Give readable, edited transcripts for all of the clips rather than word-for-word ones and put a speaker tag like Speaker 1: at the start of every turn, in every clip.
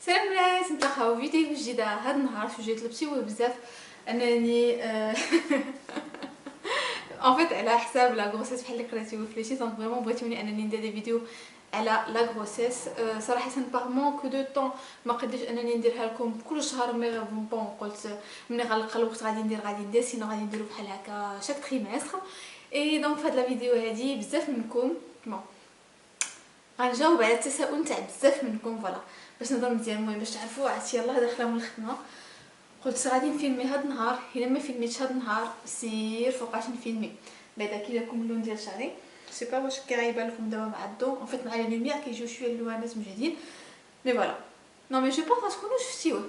Speaker 1: سلام الناس، نتلاقاو فيديو جديده هذا النهار. سوجي طلبتيه بزاف انني ان فيت على حساب لا غروسيس بحال اللي قريتي وفليشي. دونك فريمون بغيتوني انني ندير دي فيديو على لا غروسيس. صراحه باغ مونك دو طون ما قدرتش انني نديرها لكم كل شهر، مي بون قلت ملي غنلقى الوقت غادي ندير سينو غادي نديرو بحال هكا شاك تريمستر. اي دونك في هاد لا فيديو هادي بزاف منكم بون غنجاوب على التساؤل تاع بزاف منكم فوالا باش نهضر مزيان. المهم باش تعرفوا عرفتي يلاه داخله من الخدمه، قلت غادي نفيلمي هاد النهار. الا ما فيلميتش هاد النهار سير فوقاش نفيلمي بعدا كي لكم اللون ديال شعري. سي با واش كيبان لكم دابا مع الضو ان فيت مع لي لوميير كيجيو شويه اللوانات مجهدين، مي فوالا نو مي جو بونس غتكونوا شفتيوه.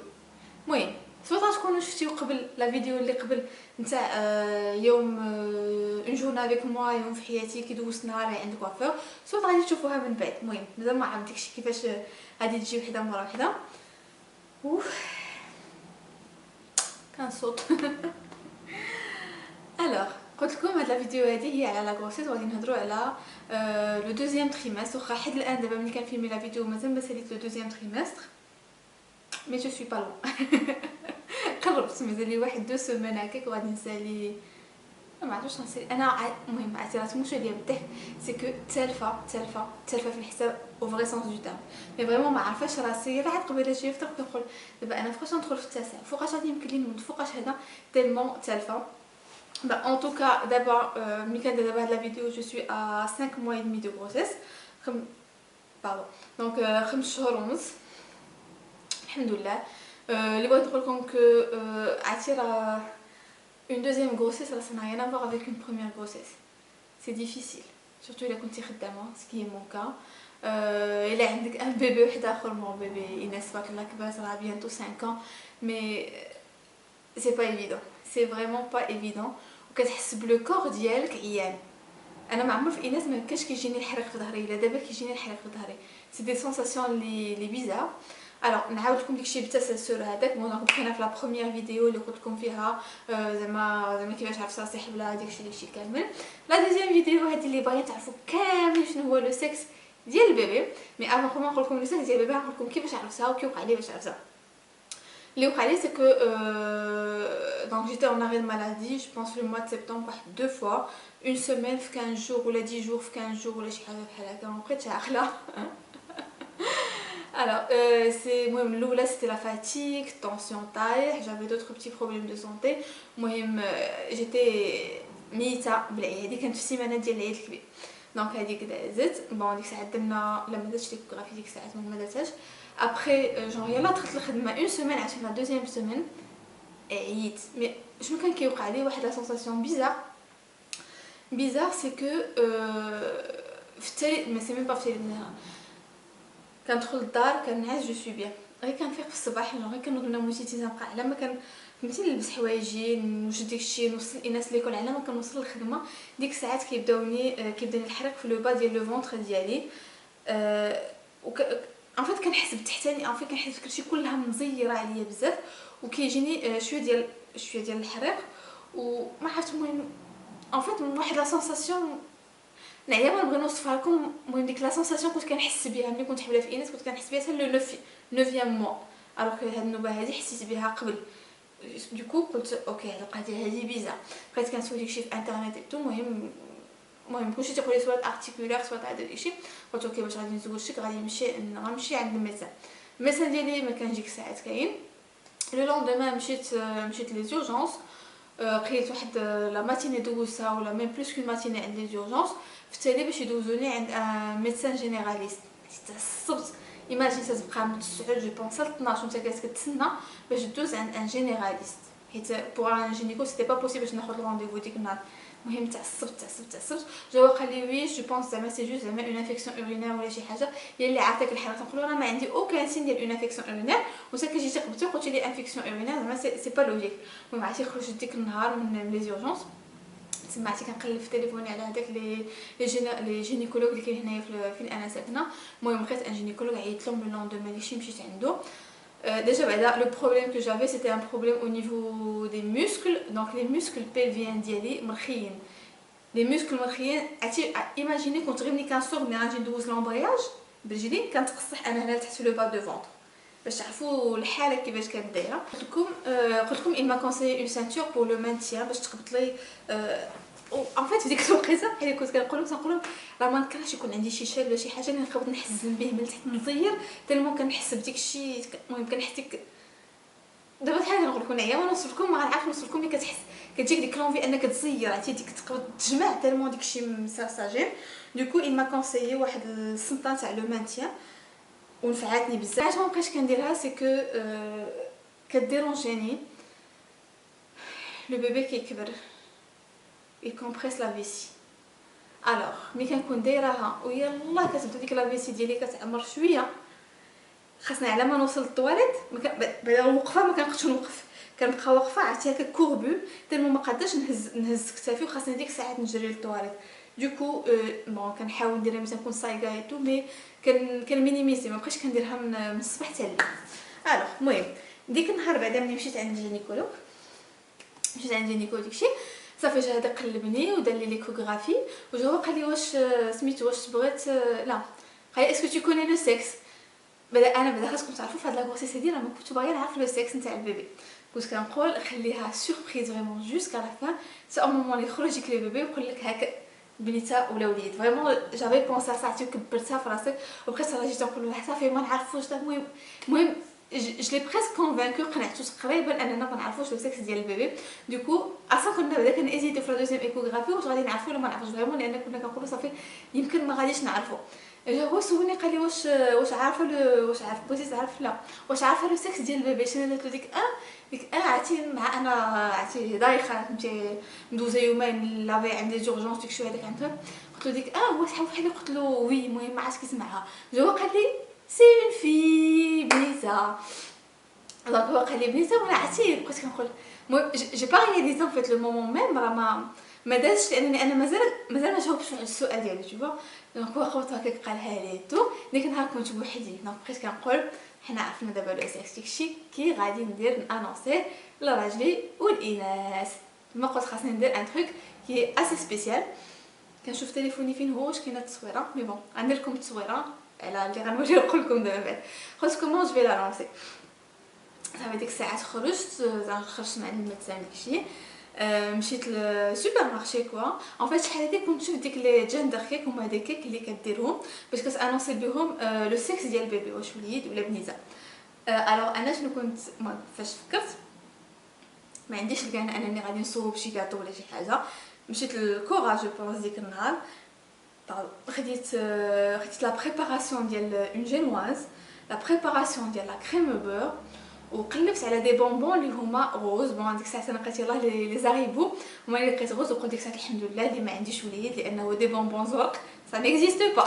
Speaker 1: المهم سواء غتكونوا شفتيو قبل لا فيديو اللي قبل نتاع يوم اون جورنا افيك موا، يوم في حياتي كي دوزت نهاري عند كوافور، سواء غادي تشوفوها من بعد. المهم مازال ما عرفت داكشي كيفاش غادي تجي وحده مورا وحده. اوف كان صوت الوغ قلت لكم هاد لا فيديو هادي هي على لا غروسيس، وغادي نهضروا على لو دوزيام تريمستر. واخا حد الان دابا ملي كنفيلمي لا فيديو مازال ما ساليت لو دوزيام تريمستر، مي جو سوي با لون قربت مازال لي واحد 2 سيمين هكاك وغادي نسالي. ما عرفتش نسالي انا. المهم عرفتي مش اللي بالضحك سي كو تالفه في الحساب او فري سونس دو تام، مي فريمون ما عارفاش راسي. راه قبيله جاي فطرت كنقول دابا انا فوقاش ندخل في التاسع، فوقاش غادي يمكن لي نوض، فوقاش هذا تالمون تالفه. با ان توكا دابا ملي كندير دابا هاد لا فيديو جو سوي ا 5 mois et demi دو غروسيس. باردون دونك 5 شهور ونص الحمد لله. اللي بغيت نقول لكم كو عرفتي راه une deuxième grossesse ça n'a rien à voir avec une première grossesse. C'est difficile surtout الا كنتي خدامه ce qui est mon cas. الا عندك ان بيبي واحد اخر مون بيبي ايناس تبارك الله كبرت راه بيانتو 5 ans mais c'est pas évident, c'est vraiment pas évident. وكتحس بلو كور ديالك عيان. انا ما عمر في ايناس ما كاش كيجيني الحريق في ظهري، الا دابا كيجيني الحريق في ظهري سي دي سونساسيون لي بيزار. الوغ نعاود لكم داكشي بالتسلسل هذاك. بون دونك بقينا في لا بروميير فيديو اللي قلت لكم فيها زعما كيفاش عرفت راسي حبله داكشي كامل. لا دوزيام فيديو هذه اللي باغيين تعرفوا كامل شنو هو لو سكس ديال البيبي. مي افون ما نقول لكم لو سكس ديال البيبي نقول لكم كيفاش عرفتها وكي وقع لي باش عرفتها. اللي وقع لي سي كو دونك جيتي اون اري مالادي جو بونس لو موا دو سبتمبر واحد دو فوا اون سيمين في 15 جور ولا 10 جور في 15 جور ولا شي حاجه بحال هكا. ما بقيتش عاقله. Alors, المهم الاولى سيتي لا فاتيك طونسيون طايح، جافي دوطخ بتي بروبليم دو سونتي. المهم جيتي ميته بالعيا. هذه كانت في السيمانه ديال العيد الكبير. دونك هذيك دازت بون ديك الساعه درنا لا ما درتش ليكوغرافي ديك الساعه ما درتهاش. ابري جون يلا دخلت الخدمه اون سيمين عشان لا دوزيام سيمين عييت. مي شنو كان كيوقع لي واحد لا سونساسيون بيزار سي كو في التالي ما سي ميم با في التالي كندخل للدار كنعس جو سوي بيان. غير كنفيق في الصباح غير كنوض من موتيتي تنبقى على ما كان فهمتي نلبس حوايجي نوجد داكشي نوصل الناس ليكول على ما كنوصل للخدمه. ديك الساعات كيبداوني الحريق في لو با ديال لو فونتر ديالي. ان فيت كنحس بالتحتاني ان فيت كنحس كلشي كلها مزيره عليا بزاف وكيجيني شويه ديال الحريق وما عرفت. المهم ان فيت واحد لا سونساسيون نعيا ما نبغي نوصفها لكم. المهم ديك لا سونساسيون كنت كنحس بها ملي كنت حبله في ايناس، كنت كنحس بها حتى لو 9 موا. الوغ هاد النوبه هادي حسيت بها قبل. دوكو قلت اوكي هاد القضيه هادي بيزا. بقيت كنسول داكشي في انترنيت تو. المهم كلشي تيقول لي سواء ارتيكولير سواء هذا داكشي. قلت اوكي باش غادي نزوجك غنمشي عند الميدسان ديالي ما كانش ديك الساعات كاين. لو لوندومان مشيت لي زورجونس. بقيت واحد لا ماتيني دوزتها ولا ميم بلوس كون ماتيني عند لي زورجونس. في التالي باش يدوزوني عند ان ميدسان جينيراليست. تعصبت. ايماجين تتبقى من 9 جو بونس حتى 12 وانت جالس كتسنى باش دوز عند ان جينيراليست، حيت بوغ ان جينيكو سيتي با بوسيبل باش ناخذ الرونديفو ديك النهار. المهم تعصبت. جا قال لي وي جو بونس زعما سي جوست زعما اون انفيكسيون اورينير ولا شي حاجه هي اللي عرفتك الحريق. نقول انا ما عندي اوكان سين ديال اون انفيكسيون اورينير وانت كتجي تقبتي قلتي لي انفيكسيون اورينير زعما سي با لوجيك. المهم عرفتي خرجت ديك النهار من لي زورجونس. سمعتي كنقلب في تليفوني على هذاك لي جينيكولوج اللي كاين هنايا فين انا ساكنه. المهم لقيت ان جينيكولوج عيطت لهم لو لوندومان داكشي مشيت عنده. Déjà بعدا le problème que j'avais c'était un problème au niveau des muscles. Donc les muscles pelviens ديالي مرخيين. لي muscles مرخيين. عرفتي ايماجيني كنت غير ملي كنصوب ملي غادي ندوز لومبرياج برجلي كنتقصح انا هنا تحت لو با دو فونتر. باش تعرفوا الحاله كيفاش كانت دايره. قلت لكم il m'a conseillé une ceinture pour le maintien باش تقبط لي ان فيت في ديك الوقيته حيت كنت كنقول راه ما نكرهش يكون عندي شي شال ولا شي حاجه اللي نقبط نحزن به من تحت نزير تالمون كنحس بديك الشيء. المهم كنحس ديك دابا بحال كنقول لكم نعيا ونوصف لكم ما غنعرفش نوصف لكم ملي كتحس كتجيك ديك لونفي انك تزير عرفتي ديك تقبط تجمع تالمون ديك الشيء مساساجين. دوكو il m'a conseillé واحد السلطه تاع لو مانتيان ونفعاتني بزاف. علاش ما بقيتش كنديرها سي كو كديرونجيني لو بيبي كيكبر يكمبريس لا فيسي. الوغ ملي كنكون دايراها ويلا كتبدا ديك لا فيسي ديالي كتعمر شويه خاصني على ما نوصل للطواليت بعدا وقفه ما كنقدش نوقف كنبقى واقفه عرفتي هكا كوربو تالمون ما قاداش نهز كتافي وخاصني ديك الساعات نجري للطواليت. دوكو بون كنحاول نديرها مثلا نكون صايقه ايتو مي كنمينيميزي ما بقيتش كنديرها من الصباح حتى الليل. الوغ المهم ديك النهار بعدا ملي مشيت عند جينيكولوج داكشي صافي جا هذا قلبني ودار لي ليكوغرافي وجا هو قال لي واش سميتو واش بغيت لا قال لي اسكو تي كوني لو سكس. بعدا خاصكم تعرفوا في هاد لاغوسيس هادي راه ما كنت باغيه نعرف لو سكس نتاع البيبي كنت كنقول خليها سوربريز فريمون جوسكا لا فان سي او مومون اللي يخرج لك لي بيبي ويقول لك هكا بنيته ولا وليد فريمون جافي بونسا صاحتي وكبرتها في راسي وبقيت راه جيت نقول له صافي ما نعرفوش. المهم je l'ai presque convaincu قنعتو تقريبا اننا ما نعرفوش لو سكس ديال البيبي. دوكو اصلا كنا بعدا كنهيزيتو في لا دوزيام ايكوغرافي واش غادي نعرفو ولا ما نعرفوش فريمون لان كنا كنقولوا صافي يمكن ما غاديش نعرفو. هو سولني قال لي واش عارفه بغيتي تعرف لا واش عارفه لو سكس ديال البيبي. شنو قلت له ديك عرفتي مع انا عرفتي دايخه فهمتي ندوزه يومين لافي عندي جورجونس ديك شويه هذاك عندها قلت له ديك هو صحاب بحال قلت له وي المهم ما عرفتش كيسمعها. هو قال لي سي اون في بنيته دونك هو قال لي بنيته وانا عرفتي بقيت كنقول المهم جي با رياليزي فيت لو مومون ميم راه ما دازش لانني انا مازال ما جاوبتش على السؤال ديالو تشوفوا. دونك هو خبط هكاك قالها لي تو ديك النهار كنت بوحدي دونك بقيت كنقول حنا عرفنا دابا لو سكس داكشي كي غادي ندير انونسي لراجلي والاناث. ما قلت خاصني ندير ان تروك كي اسي سبيسيال. كنشوف تليفوني فين هو واش كاينه التصويره مي بون غندير لكم التصويره على اللي غنولي نقول لكم دابا بعد. قلت كومون جو في لانونسي صافي ديك الساعات خرجت مع الميدسان داكشي مشيت للسوبر مارشي كوا ان فيت شحال هادي كنت نشوف ديك لي جندر كيك هما دي كيك اللي كديرهم باش كتانونسي بهم لو سكس ديال البيبي واش وليد ولا بنيته. الوغ انا شنو كنت فاش فكرت ما عنديش الكان انني غادي نصوب شي كاطو ولا شي حاجه. مشيت للكورا جو بونس ديك النهار خديت لا بريباراسيون ديال اون جينواز لا بريباراسيون ديال لا كريم بور وقلبت على دي بونبون اللي هما روز. بون ديك الساعه انا لقيت يلاه لي زاريبو هما اللي لقيت روز وقلت ديك الساعه الحمد لله اللي ما عنديش وليد لانه دي بونبون زرق سا نيكزيست با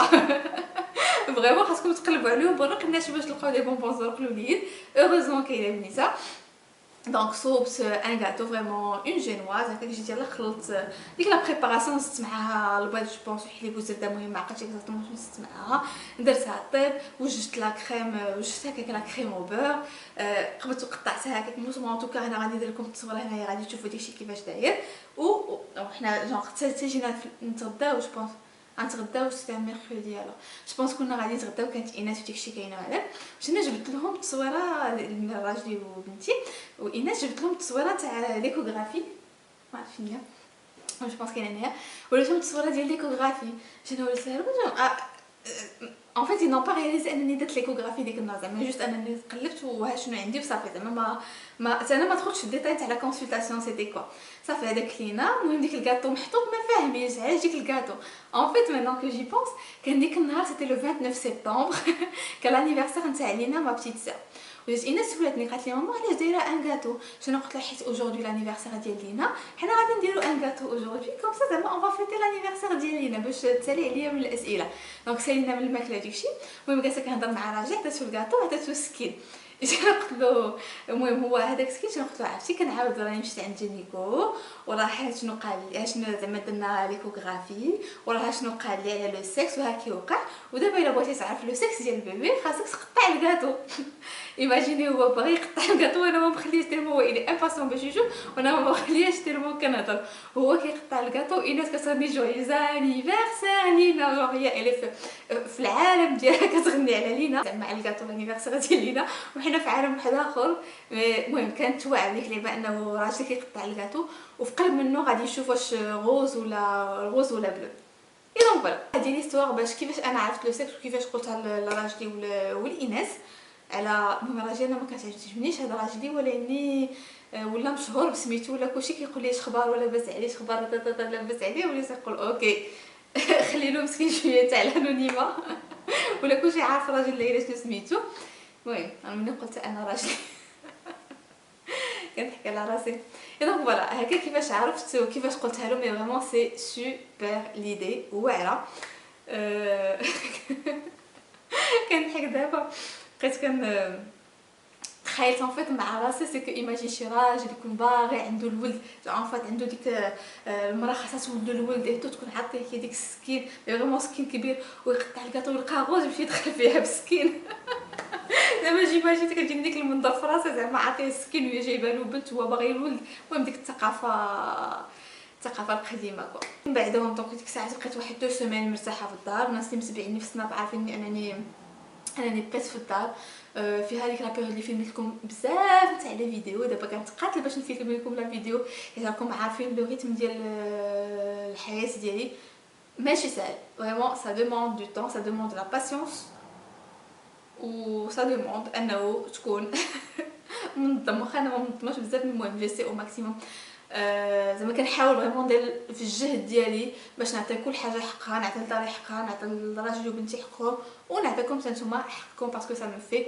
Speaker 1: فريمون خاصكم تقلبوا عليهم برك الناس باش تلقاو دي بونبون زرق لوليد. اوغوزمون كاينه بنيته دونك صوبت ان غاتو فريمون اون جينواز هكاك جيت يلاه خلطت ديك لا بريباراسيون زدت معاها البيض جو بونس وحليب وزبده. المهم ما عقلتش اكزاكتومون شنو زدت معاها درتها طيب وجدت لا كريم وجدت هكاك لا كريم او بور قبضت وقطعتها هكاك موسمون توكا. هنا غادي ندير لكم التصويره هنايا غادي تشوفوا داكشي كيفاش داير وحنا جونغ حتى جينا نتغداو جو بونس غنتغداو سيتي ميركودي. الو جو بونس كنا غادي نتغداو كانت ايناس وداكشي كاينه هذاك مشينا جبت لهم التصويره لراجلي وبنتي وايناس جبت لهم التصويره تاع ليكوغرافي ما عرفتش فين هي جو بونس كاينه هنايا ولات لهم التصويره ديال ليكوغرافي. شنو ولات لهم ان فيت ils n'ont pas réalisé انني درت ليكوغرافي ديك النهار زعما جوست انني قلبت وها شنو عندي وصافي زعما انا ما دخلتش في الديتاي تاع لا كونسلطاسيون سيتي كوا صافي هذاك كلينا. المهم ديك الكاطو محطوط ما فاهمينش علاش ديك الكاطو ان فيت مينون كو جي بونس كان ديك النهار سيتي لو 29 سبتمبر كان لانيفرسير نتاع لينا ما بتيت سير وجات ايناس سولاتني قالت لي ماما علاش دايره ان غاتو. شنو قلت لها حيت اوجوردي لانيفرسير ديال لينا حنا غادي نديرو ان غاتو اوجوردي كوم سا زعما اون فا فيتي لانيفرسير ديال لينا باش تسالي عليا من الاسئله. دونك سالينا من الماكله داكشي. المهم جالسه كنهضر مع راجل عطاتو الكاطو عطاتو السكين قلت له المهم هو هذاك السكين شنو قلت له عرفتي كنعاود راني مشيت عند جينيكو وراه شنو قال لي شنو زعما درنا ليكوغرافي وراه شنو قال لي على لو سكس وها كيوقع ودابا الا بغيتي تعرف لو سكس ديال البيبي خاصك تقطع الكاطو. ايماجيني هو باغي يقطع الكاطو وانا ما مخليهش تيرمو هو الي امباسيون باش يشوف وانا ما مخليهش تيرمو كنهضر وهو كيقطع الكاطو. ايناس كتغني جويز انيفرسير لينا جوغ هي الي في العالم ديالها كتغني على لينا زعما على الكاطو لانيفرسير ديال لينا حنا في عالم واحد اخر. المهم كانت واعره ديك اللعبه انه راجل كيقطع الكاطو وفي قلب منه غادي يشوف واش غوز ولا بلو. دونك فوالا هذه ليستوار باش كيفاش انا عرفت لو سيكس وكيفاش قلتها لراجلي والاناس. على المهم راجلي انا ما كتعجبنيش هذا راجلي، ولاني ولا مشهور بسميتو ولا كلشي كيقول لي اش خبار ولا لاباس عليه اش خبار لاباس عليه، ولا تيقول اوكي خلي له مسكين شويه تاع الانونيمه ولا كلشي عارف راجل اللي علاش سميتو. المهم انا ملي قلت انا راجلي كنحكي على راسي. دونك فوالا هكا كيفاش عرفت وكيفاش قلتها له. مي فريمون سي سوبر ليدي واعره. كنضحك دابا بقيت تخيلت ان فيت مع راسي سي كو ايماجين شي راجل يكون باغي عنده الولد ان فيت عنده ديك المراه خاصها تولد الولد ايتو تكون عاطيه هي ديك السكين فريمون سكين كبير ويقطع الكاطو ويلقى غوز يمشي يدخل فيها بسكين. زعما جيماجين كتجيني ديك المنظر في راسي زعما عاطيه السكين وهي جايبه له بنت وهو باغي الولد. المهم ديك الثقافه القديمه كو. من بعد دونك ديك الساعه بقيت واحد 2 سيمين مرتاحه في الدار. الناس اللي متبعيني في السناب عارفيني انني بقيت في الدار. في هذيك لا بيريود اللي فيلمت لكم بزاف تاع لي فيديو. دابا كنتقاتل باش نفيلم لكم لا فيديو حيت راكم عارفين لو ريتم ديال الحياه ديالي ماشي سهل. فريمون سا دوموند دو طون، سا دوموند لا باسيونس، و سا دوموند انه تكون منظم. واخا انا ما منظماش بزاف، المهم جيسي او ماكسيموم. زعما كنحاول فريمون ندير في الجهد ديالي باش نعطي كل حاجه حقها، نعطي لداري حقها، نعطي لراجلي وبنتي حقهم، ونعطيكم نتوما حقكم باسكو سا مو في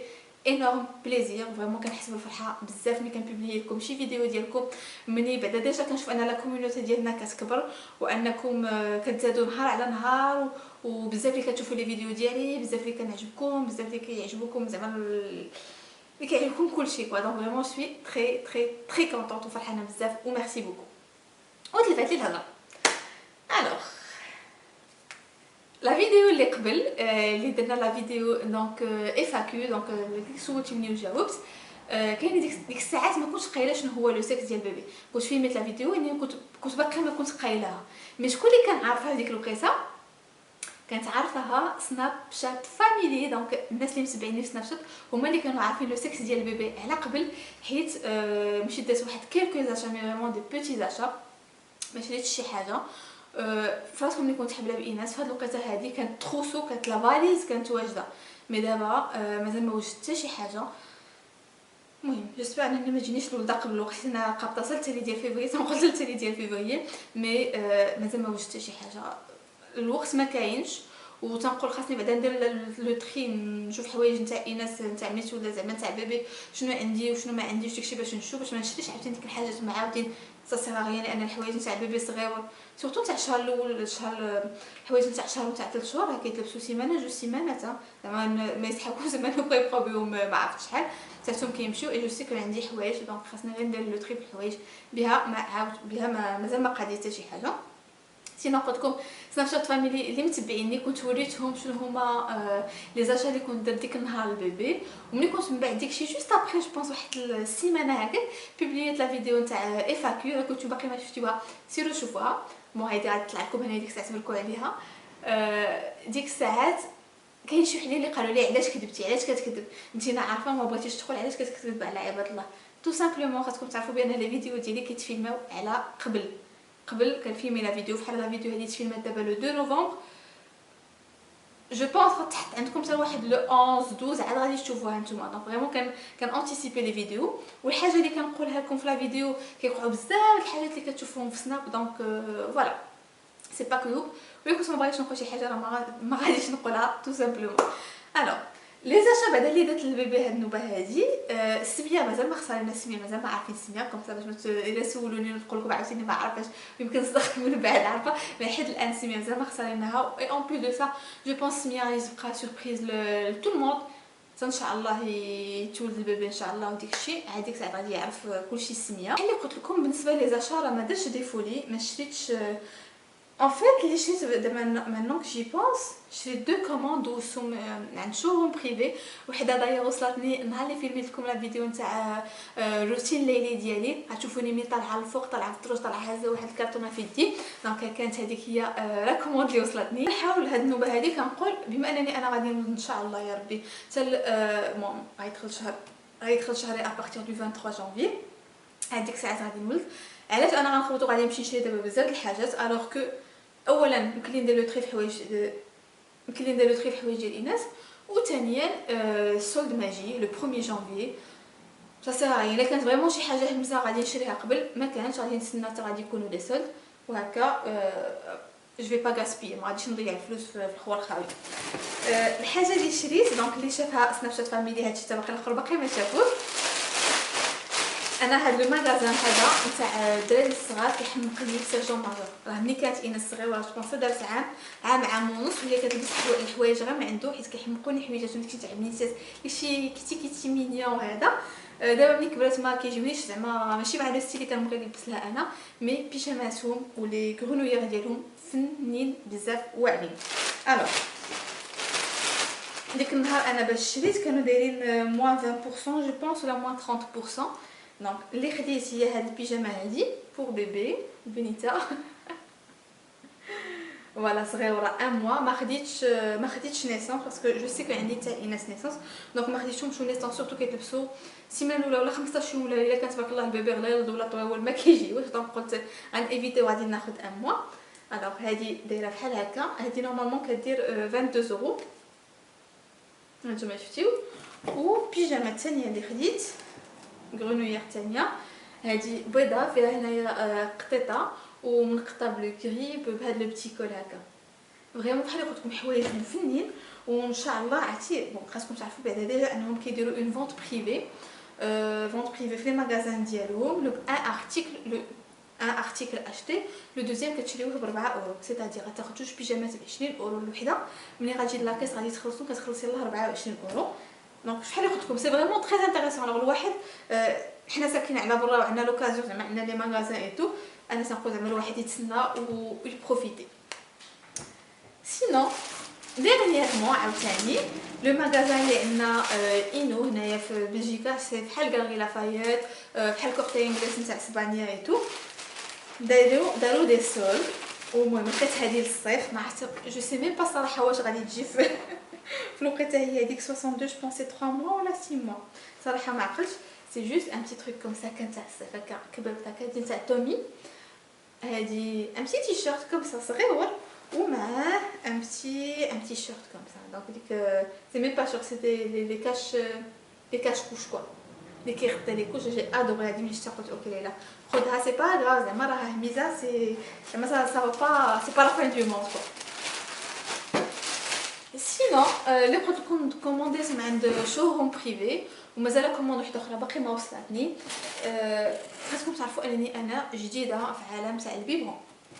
Speaker 1: انورم بليزير. فريمون كنحس بالفرحه بزاف ملي كنبوبلي لكم شي فيديو ديالكم. مني بعدا ديجا كنشوف ان لا كوميونيتي ديالنا كتكبر وانكم كتزادوا نهار على نهار، وبزاف اللي كتشوفوا لي فيديو ديالي، بزاف اللي كنعجبكم، بزاف اللي كيعجبكم زعما اللي كيعجبكم كلشي كوا. دونك فريمون سوي تري كونطونط وفرحانه بزاف وميرسي بوكو. وتلفات لي الهضره. الوغ لا فيديو اللي قبل اللي درنا لا فيديو دونك افاكيو دونك اللي سولتيني وجاوبت. كاين ديك الساعات ما كنتش قايله شنو هو لو سيكس ديال البيبي. كنت فيلمت لا فيديو اني كنت باقا ما كنت قايلاها. مي شكون اللي كان عارفها ديك الوقيته؟ كانت عارفاها سناب شات فاميلي. دونك الناس اللي متبعيني في سناب شات هما اللي كانوا عارفين لو سيكس ديال البيبي على قبل. حيت مشيت درت واحد كيلكو زاشا مي فريمون دي بوتي زاشا، ما شريتش شي حاجه. فراسكم ملي كنت حبله بإناس في هاد الوقيته هادي كانت تروسو، كانت لا فاليز كانت واجده. مي دابا مازال ما وجدت حتى شي حاجه. المهم جيسبر انني ما تجينيش الولده قبل الوقت. انا قابطه صلت لي ديال فيفري تنقلت لي ديال فيفري، مي مازال ما وجدت شي حاجه. الوقت ما كاينش، وتنقول خاصني بعدا ندير لو تري نشوف حوايج نتاع ايناس نتاع ميت ولا زعما نتاع بيبي شنو عندي وشنو ما عنديش داكشي باش نشوف باش ما نشريش عاوتاني ديك الحاجات مع عاوتاني صراحه. لان الحوايج نتاع البيبي صغير سورتو نتاع الشهر الاول الحوايج نتاع الشهر ونتاع 3 شهور كيتلبسوا سيمانه 2 سيمانات زعما ما يسحقوش زعما نبقى بهم ما عرفتش شحال حتى كيمشيو. اي جو سي كان عندي حوايج دونك خاصني غير ندير لو تري في الحوايج بها ما عاود بها مازال ما قاديت حتى شي حاجه. سينا قلت لكم سناب شات فاميلي اللي متبعيني كنت وريتهم شنو هما لي زاشا اللي كنت درت ديك النهار البيبي. وملي كنت من بعد داكشي جوست ابري جو بونس واحد السيمانه هكاك بوبليات لا فيديو نتاع افاكيو. الا كنتو باقي ما شفتوها سيروا شوفوها. بون هايدي غتطلع لكم هنا ديك الساعه تبركوا عليها. ديك الساعات كاين شي وحدين اللي قالوا لي علاش كذبتي علاش كتكذب انتينا عارفه ما بغيتيش تدخل علاش كتكذب على عباد الله. تو سامبلومون خاصكم تعرفوا بان لي فيديو ديالي كيتفيلماو على قبل كان فيلمي لا فيديو بحال لا فيديو هذه تفيلمات دابا لو 2 نوفمبر جو بونس غتحط عندكم حتى واحد لو 11 12 عاد غادي تشوفوها نتوما. دونك فريمون كان انتيسيبي لي فيديو. والحاجه اللي كنقولها لكم في لا فيديو كيوقعوا بزاف الحاجات اللي كتشوفوهم في سناب. دونك فوالا سي با كيوب. ولا كنت ما بغيتش نقول شي حاجه راه ما غاديش نقولها تو سامبلومون. الو لي زاشا بعدا اللي درت للبيبي هاد النوبه هادي السميه مازال ما خسرنا السميه مازال ما عارفين السميه كوم باش ما الا سولوني نقول لكم عاوتاني ما عارفاش يمكن نصدق من بعد عارفه. مي حيت الان السميه مازال ما خسرناها. اي اون بليس دو سا جو بونس السميه غادي تبقى سوربريز لتو الموند. ان شاء الله يتولد البيبي ان شاء الله وديك الشيء عاد ديك الساعه غادي يعرف كلشي السميه. اللي قلت لكم بالنسبه لي زاشا راه ما درتش دي فولي ما شريتش en fait اللي شريت دابا maintenant que j'y pense شريت دو كوموند وسوم عند شوروم بريفي. وحده داير وصلتني نهار اللي فيلميت لكم لا فيديو نتاع روتين الليلي ديالي. غتشوفوني ملي طالعه الفوق طالعه في الدروج طالعه هازه واحد الكرتونه في يدي. دونك كانت هذيك هي لا كوموند اللي وصلتني. نحاول هاد النوبه هذه كنقول بما انني انا غادي ان شاء الله يا ربي حتى المهم غيدخل شهر غادي يدخل شهري ابارتيغ دو 23 جانفي. هذيك الساعات غادي نولد. علاش انا غنخلطو غادي نمشي نشري دابا بزاف د الحاجات الوغ كو اولا يمكن لي ندير لو تري في حوايج، يمكن لي ندير لو تري في حوايج ديال ايناس، وثانيا السولد ماجي لو 1 جانفي. فصراحه الا كانت فريمون شي حاجه همزه غادي نشريها قبل، ما كانش غادي نستنى حتى غادي يكونوا لي سولد وهكا. جو في با غاسبي، ما غاديش نضيع الفلوس في الخوار خاوي. الحاجه اللي شريت دونك اللي شافها سناب شات فاميلي هادشي حتى باقي الاخر باقي ما شافوش. انا هاد لو ماغازان هذا نتاع الدراري الصغار كيحمق لي سيرجون ماجور. راه ملي كانت ايناس صغيره راه جوبونس دارت عام ونص وهي كتلبس الحوايج غير من عنده حيت كيحمقوني حويجات داكشي تاع بنيتات داكشي كيتي مينيون هذا. دابا ملي كبرت ما كيجيونيش زعما ماشي مع لو ستيل اللي كنبغي نلبس لها انا، مي بيجاماتهم ولي غرونويير ديالهم فنين بزاف واعرين. الوغ ديك النهار انا باش شريت كانوا دايرين موان 20% جو بونس ولا موان 30%. دونك اللي خديت هي هاد البيجامه هادي بور بيبي بنيتا فوالا صغيره 1 موا. ما خديتش نيسونس باسكو جو سي كو عندي تاع ايناس نيسونس، دونك ما خديتهمش نيسونس سورتو كيتلبسوا سيمانه ولا 15 يوم، ولا الا كانت تبارك الله البيبي غليظ ولا طويل ما كيجيوش. دونك قلت غن ايفيتيو غادي ناخذ 1 موا. الوغ هادي دايره بحال هكا، هادي نورمالمون كدير 22 يورو هانتوما شفتيو. و بيجامه الثانيه اللي خديت غرونويير ثانيه هادي بيضه فيها هنايا قطيطه ومنقطه بلو كري بهاد لو بتي كول هكا. فريمون بحال قلت لكم حوايج فنين وان شاء الله عرفتي بون خاصكم تعرفوا بعدا ديجا انهم كيديروا اون فونت بريفي، فونت بريفي في لي ماغازان ديالهم. لو ان ارتيكل اشتي لو دوزيام كتشريوه ب 4 اورو، سيتادير غتاخذ جوج بيجامات ب 20 اورو الوحده. ملي غتجي لاكيس غادي تخلصوا كتخلصي لها 24 اورو. دونك شحال قلت لكم سي فريمون تري انتريسون. الوغ الواحد حنا ساكنين على برا وعندنا لوكازيون زعما عندنا لي ماغازان اي تو، انا تنقول زعما الواحد يتسنى و يبروفيتي. سينو ديرنييرمون عاوتاني لو ماغازان اللي عندنا اينو هنايا في بلجيكا سي بحال غالري لافايت بحال كورتي انجليز نتاع اسبانيا اي تو، داروا دي سول. ومهم كانت هذه للصيف ما عرفت جو سي ميم با صراحه واش غادي تجي في الوقيته هي هذيك 62 جو بونسي 3 موا ولا 6 موا صراحه ما عقلتش. سي جوست ان بتي تروك كوم سا كان تاع الصيف هكا كبرت هكا تاع تومي. هادي ان بتي تي شورت كوم سا صغير ومعاه ان بتي شورت كوم سا. دونك ديك سي ميم با شورت سيتي لي كاش كوش كوا اللي كيغطي لي كوش. جي ادوري هادي ملي شفتها قلت اوكي ليلى خذها سي با غراف زعما راها ميزه سي زعما سا با سي با لا فين دو موند كوا. سينو اللي قلت لكم كومونديت من عند شوروم بريفي ومازال كوموند وحده اخرى باقي ما وصلتني. خاصكم تعرفوا انني انا جديده في عالم تاع البيبرون،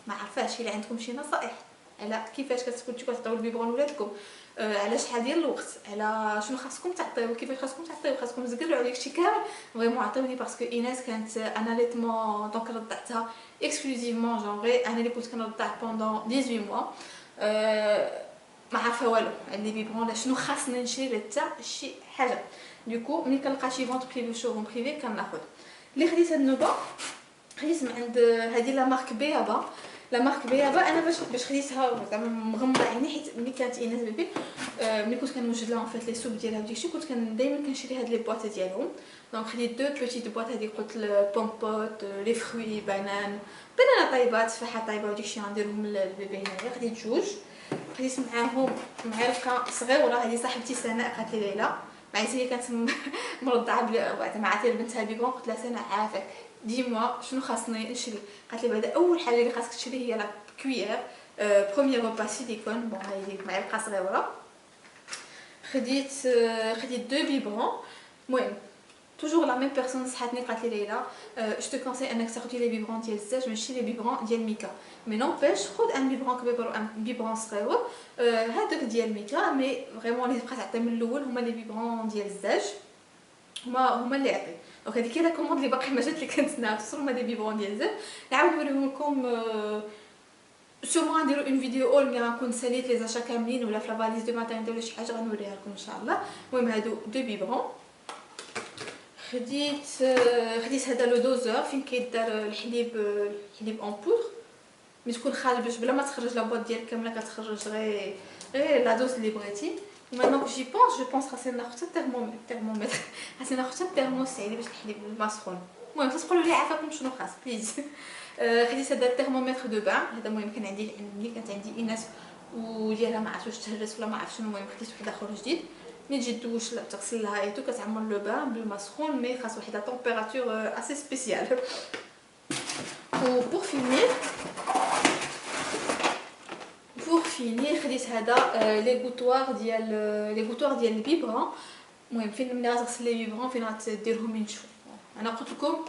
Speaker 1: ما عرفاش الا عندكم شي نصائح على كيفاش كتكونوا تعطيو البيبرون لولادكم، على شحال ديال الوقت، على شنو خاصكم تعطيو، كيفاش خاصكم تعطيو، خاصكم تزقلوا على داكشي كامل. فريمون عطيوني باسكو ايناس كانت انا ليتمون دونك رضعتها اكسكلوزيفمون جونغي انا اللي كنت كنرضع بوندون 18 موا. ما عارفه والو عندي بيبرون لا شنو خاصني نشري حتى شي حاجه. دوكو ملي كنلقى شي فونت بريفي شوروم بريفي كناخذ. اللي خديت هاد النوبه خديت من عند هذه لا مارك بيابا. لا مارك بيابا انا باش خديتها زعما مغمضه عيني حيت ملي كانت ايناس بيبي ملي كنت كنوجد لها فات لي سوب ديالها وداكشي كنت دائما كنشري هاد لي بواط ديالهم. دونك خديت دو بوتيت بواط هذه قلت البومبوت لي فروي بنان طيبات تفاحه طيبه وداكشي غنديرهم للبيبي هنايا. خديت جوج خديت معاهم معلقه صغيره هذه صاحبتي سناء قالت لي ليلى معيت هي كانت مرضعه زعما عاتي بنتها بيبرون قلت لها سناء عافاك ديما شنو خاصني نشري. قالت لي بعدا اول حاجه اللي خاصك تشري هي لا كويير بروميير روبا سيليكون. بون هاي معلقه صغيره. خديت دو بيبرون. المهم توجور لا ميم بيرسون صحاتني قالت لي ليلى جو تو كونساي انك تاخدي لي بيبرون ديال الزاج ماشي لي بيبرون ديال ميكا. مي نوبيش خذ ان بيبرون كبير وان بيبرون صغير هذاك ديال ميكا. مي فريمون اللي بقات عطي من الاول هما لي بيبرون ديال الزاج هما اللي عطي. دونك هذيك هي لا كوموند اللي باقي ما جات اللي كنت ناقص هما دي بيبرون ديال الزاج. نعاود نوريهم لكم سورمون نديرو اون فيديو اول ملي غنكون ساليت لي زاشا كاملين ولا في لا فاليز دو ماتيرنيتي ولا شي حاجه غنوريها لكم ان شاء الله. المهم هادو دو بيبرون. خديت هذا لو دوزور فين كيدار الحليب اون بودر ملي تكون خارج باش بلا ما تخرج لا بواط ديالك كامله كتخرج غير لا دوز اللي بغيتي. ومانو جي بونس خاصني ناخذ حتى الترمومتر خاصني ناخذ حتى الترموس عندي باش نحلي بالماء سخون. المهم تقولوا لي عافاكم شنو خاص بليز. خديت هذا الترمومتر دو بان هذا، المهم كان عندي ملي كانت عندي ايناس وديالها ما عرفتش واش تهرس ولا ما عرفتش شنو، المهم خديت واحد اخر جديد. ملي تجي دوش تغسل لها ايتو كتعمل لو بان بالماء سخون، مي خاص واحد لا طومبيراتور اسي سبيسيال. و بور فينير خديت هذا لي غوطوار ديال البيبرون. المهم فين ملي غتغسل لي بيبرون فين غديرهم ينشفوا. انا قلت لكم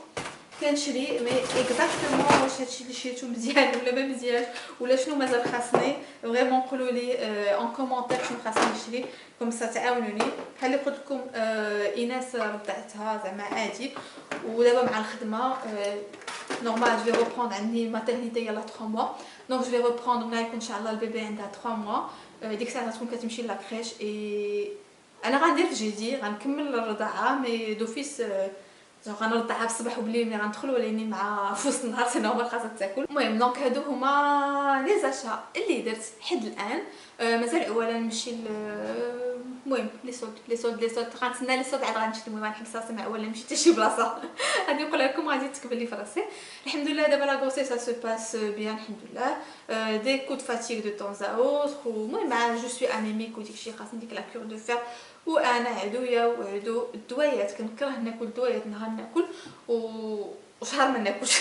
Speaker 1: كنشري مي اكزاكتومون واش هادشي اللي شريتو مزيان ولا ما مزيانش ولا شنو مازال خاصني، فريمون قولوا لي ان كومونتير شنو خاصني نشري كوم سا تعاونوني. بحال اللي قلت لكم ايناس ردعتها زعما عادي، ودابا مع الخدمه نورمال جو في ريبروندر عندي ماتيرنيتي يلا 3 موا، دونك جو في ريبروندر ملي يكون ان شاء الله البيبي عندها 3 موا. ديك الساعه غتكون كتمشي لا كريش اي انا غندير في جدي غنكمل الرضاعه مي دوفيس غنرضعها في الصباح وبالليل ملي غندخل، ولاني مع في وسط النهار حتى هما خاصها تاكل. المهم دونك هادو هما لي زاشا اللي درت حد الان. مازال اولا نمشي المهم لي صود غنتسنى لي صود عاد غنمشي. المهم غنحبس راسي مع اولا نمشي حتى شي بلاصه غادي نقول لكم غادي تكبر لي في راسي. الحمد لله دابا لا غروسيس سا سو باس بيان الحمد لله. دي كو دو فاتيغ دو طون ا اوتر، المهم جو سوي انيميك وديكشي خاصني ديك لا كور دو فير. وانا عدويه وعدو الدوايات كنكره ناكل الدوايات، نهار ناكل وشهر ما ناكلش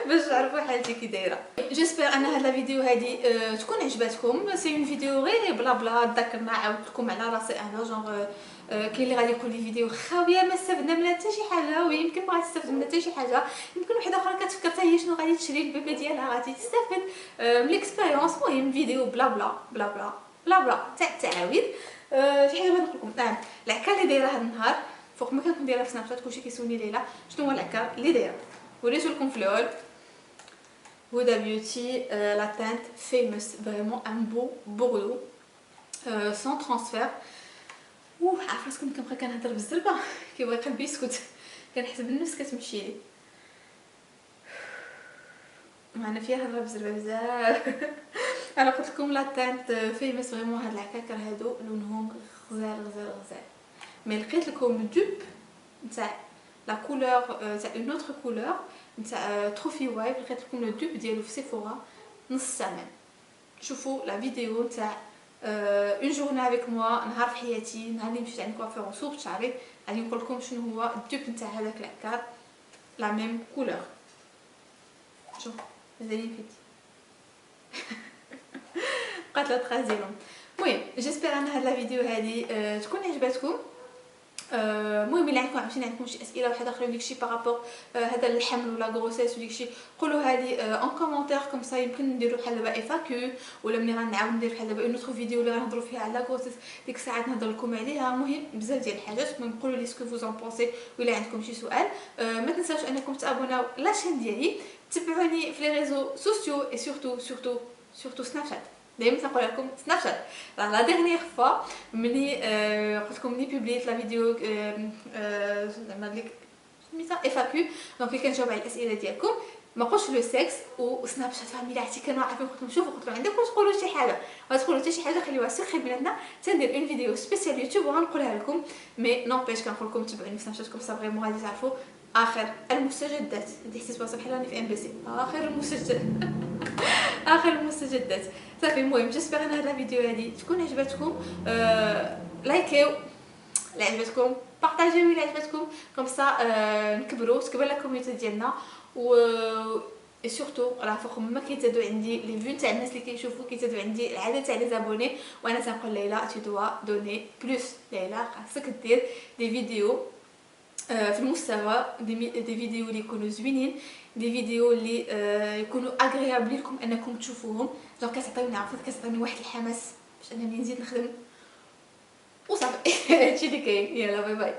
Speaker 1: باش تعرفوا حالتي كي دايره. جيسبر ان هاد لا فيديو هادي تكون عجباتكم. سي اون فيديو غير بلا بلا ذكرنا عاودت لكم على راسي انا جونغ كاين اللي غادي يقول لي فيديو خاويه ما استفدنا منها حتى شي حاجه، ويمكن ما غاتستافد منها حتى شي حاجه. يمكن وحده اخرى كتفكر حتى هي شنو غادي تشري البيبي ديالها غادي تستافد من ليكسبيريونس. المهم فيديو بلا بلا بلا بلا بلا بلا تاع التعاويد. شي حاجه بغيت نقول لكم العكا اللي دايره هاد النهار فوق ما كنكون دايره في سناب شات. كلشي كيسولني ليلى شنو هو العكا اللي دايره. وريتو لكم في الاول Huda Beauty, la teinte famous, vraiment un beau bordeaux sans transfert. عارفه راسكم كنبقى كنهضر بالزربه كيبغي قلبي يسكت، كنحس بالنفس كتمشي لي. معنا فيها هضره بالزربه بزاف. انا قلت لكم لا تانت فيمس فريمون. هاد العكاكر هادو لونهم غزال مي لقيت لكم دوب نتاع لا كولور تاع اون اوتر كولور نتاع تروفي وايب. لقيت لكم لو دوب ديالو في سيفورا نص ثمن. شوفوا لا فيديو نتاع اون جورني افيك موا، نهار في حياتي، نهار اللي مشيت عند كوافير وصوبت شعري، غادي نقول لكم شنو هو الدوب نتاع هذاك العكار لا ميم كولور. شوف مازالين فيتي بقات لا ترازيلهم. المهم جيسبر ان هاد لا فيديو هادي تكون عجباتكم. المهم الا عندكم شي اسئله واحده اخرى داكشي بارابور هذا الحمل ولا غروسيس وداكشي قولوا هادي ان كومونتير كوم سا يمكن نديرو بحال دابا افاكيو، ولا ملي غنعاود ندير بحال دابا اون اوتر فيديو اللي غنهضروا فيها على غروسيس ديك الساعات نهضر لكم عليها. المهم بزاف ديال الحاجات. المهم قولوا لي سكو فوز ان بونسي، ولا عندكم شي سؤال ما تنساوش انكم تابوناو لا شين ديالي، تبعوني في لي ريزو سوسيو اي سورتو سناب شات. دائما نقول لكم سناب شات. لا ديرنيير فوا ملي قلت لكم ملي بوبليت لا فيديو زعما ديك سميتها افاكيو، دونك كنجاوب على الاسئله ديالكم ما قلتش لو سكس وسناب شات. فهمي عرفتي كانوا عارفين. قلت لهم شوفوا، قلت لهم عندكم تقولوا شي حاجه غتقولوا حتى شي حاجه خليوها سكري بيناتنا تندير اون فيديو سبيسيال يوتيوب وغنقولها لكم. مي نوبيش كنقول لكم تبعوني في سناب شات كوم سا فريمون غادي تعرفوا اخر المستجدات. هذه حسيت براسي بحال راني في ام بي سي. اخر المستجدات صافي. المهم جيسبر ان هاد الفيديو هادي تكون عجبتكم. لايكيو لا عجبتكم، بارطاجيو الا عجبتكم كوم سا نكبروا تكبر لا كوميونيتي ديالنا. و سورتو راه فوق ما كيتزادوا عندي لي فيو تاع الناس اللي كيشوفوا كيتزادوا عندي العدد تاع لي زابوني، وانا تنقول ليلى تو دوا دوني بلوس. ليلى خاصك دير دي فيديو في المستوى دي فيديو اللي يكونوا زوينين، دي فيديو اللي يكونوا اغريابل لكم انكم تشوفوهم. دونك كتعطيوني عرفت كتعطيني واحد الحماس باش انني نزيد نخدم وصافي. هادشي اللي كاين. يلا باي باي.